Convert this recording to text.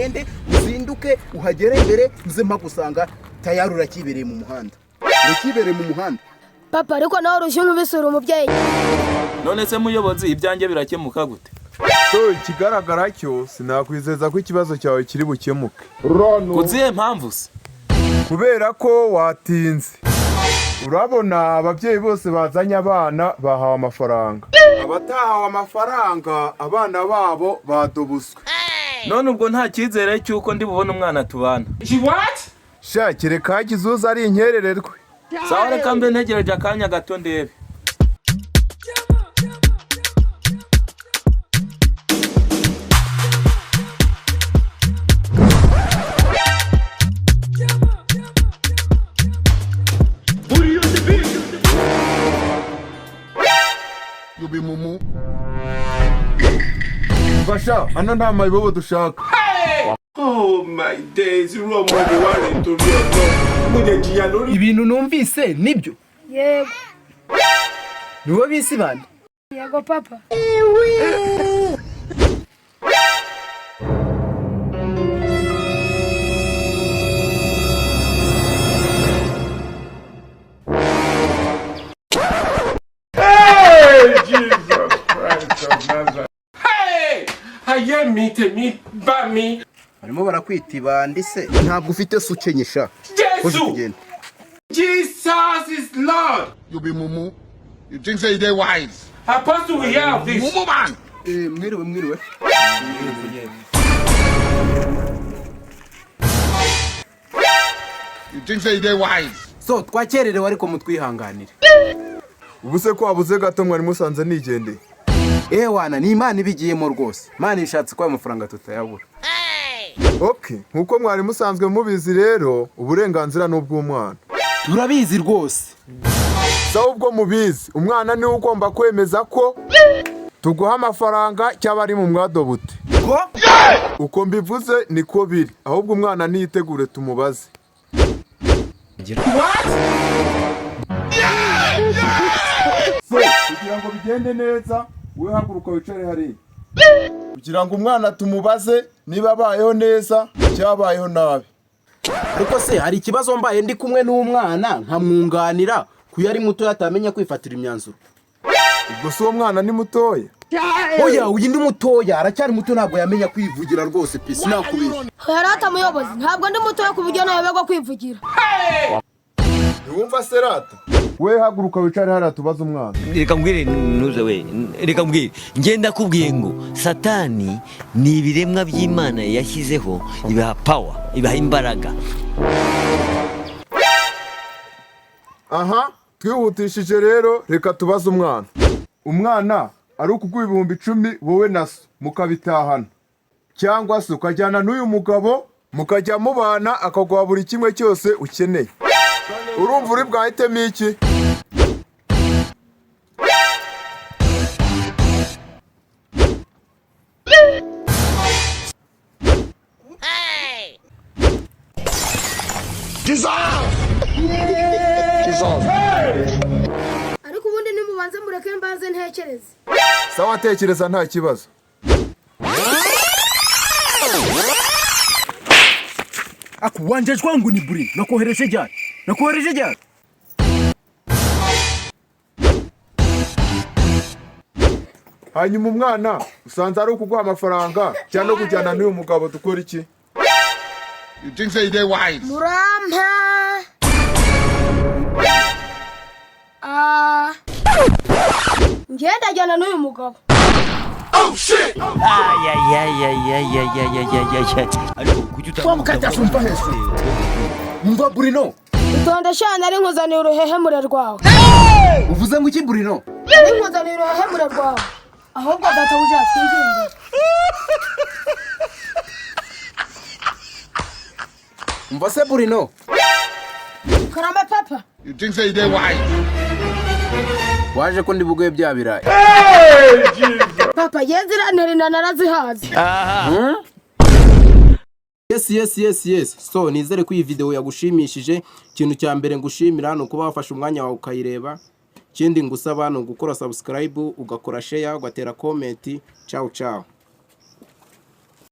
ende uzinduke uhagere imbere nze mpagusanga tayari urakibereye mu muhanda. Urakibereye mu muhanda. Papa ariko nawe urushye nk'ubisura umubyeyi. None se muyobozi ibyanjye birakemuka gute? So ikigaragara cyo sinakwizeza ko ikibazo cyawe kiri bukemuke. Kuziye mpamvu se? Kubera ko watinze. Urabona ababyeyi bose bazanye abana bahawe amafaranga. Abatahawe amafaranga abana babo badobuswe. None ubwo nta cyizere cyuko ndi bubone umwana tubana. Shakire kagizuza ari inkerererwe. Sawa reka mbe ntegereje akanya gato ndebe. Yubi mumu. Basha, ano nta mayibobo dushaka. Oh my days, ro mo wari to ro. Muje jiya lori. Ibintu numvise nibyo. Yego. Niwo bisi bande. Yego papa. Bami. Barimo barakwita ibandi se. Ntabwo ufite sukenyesha. Jesus is Lord. Yubi mumu. You think say they wise? Apostle we hear of this. Mumu man. Mwiriwe. You think say they wise? So twakererewe ariko mutwihanganire. Ubuse ko abuze gato mwari musanze nigende. Wana ni Imana ibigiyemo rwose. Imana ishatse ko amafaranga tutayabura. Okay, nkuko mwari musanzwe mubizi rero uburenganzira n'ubw'umwana. Turabizi rwose. Sawa ubwo mubizi, umwana ni ugomba kwemeza ko tuguha amafaranga cyaba ari mu mwadobute. Ko? Uko mbivuze niko biri. Ahubwo umwana niyitegure tumubaze. What? So, kugira ngo bigende neza, we haguruka wicare hari. Kugira ngo umwana tumubaze niba abayeho neza cyabayeho nabi. Ariko se hari ikibazo mbaye ndi kumwe n'umwana nkamwunganira kuyari muto yatamenya kwifatira imyanzuro. Ubwo so umwana ni mutoya. Oya uyu ndi mutoya aracyari muto ntabwo yamenya kwivugira rwose pe sinakubira. Harata muyobozi ntabwo ndi muto yo kubujya nayobegwa kwivugira. Wumva serata? We haguruka wicare hari tubaza umwana. Reka mbwire nuze we. Reka mbwire ngenda kubwiye ngo Satani ni ibiremwa by'Imana yashyizeho ibaha power, ibaha imbaraga. Aha, twihutishije rero reka tubaza umwana. Umwana ari ukuguha 10,000 wowe naso mukabitahana. Cyangwa se ukajyana n'uyu mugabo mukajya mubana akaguha buri kimwe cyose ukeneye. Urumva uri bwahitemo iki? Ariko ubundi nimubanze mureke mbanze ntekereze. Sawa tekereza nta kibazo. Akuwanje wangu ni buri nakohereje ryari. Hanyuma umwana usanze ari ukuguha amafaranga cyangwa kujyana n'uyu mugabo dukora iki? You think say they wise? Murampa. Ngenda jyana n'uyu mugabo. Oh shit! Ariko kujuta. Mva Bruno. Utonda shana ari nkuzanira uruhehemure rwawe. Uvuze ngo iki Bruno? Ari nkuzanira uruhehemure rwawe. Ahubwo data bujya twigende. Mva se Bruno. Karamba papa. You think say they wise? Waje ko ndibugoye bya birayi. Papa yezira nterina narazihaze. Yes. So nizere ko iyi video yagushimishije. Ikintu cya mbere ngushimira no kuba wafashe umwanya wawe ukayireba. Ikindi ngusaba no gukora subscribe, ugakora share, ugatera comment. Ciao.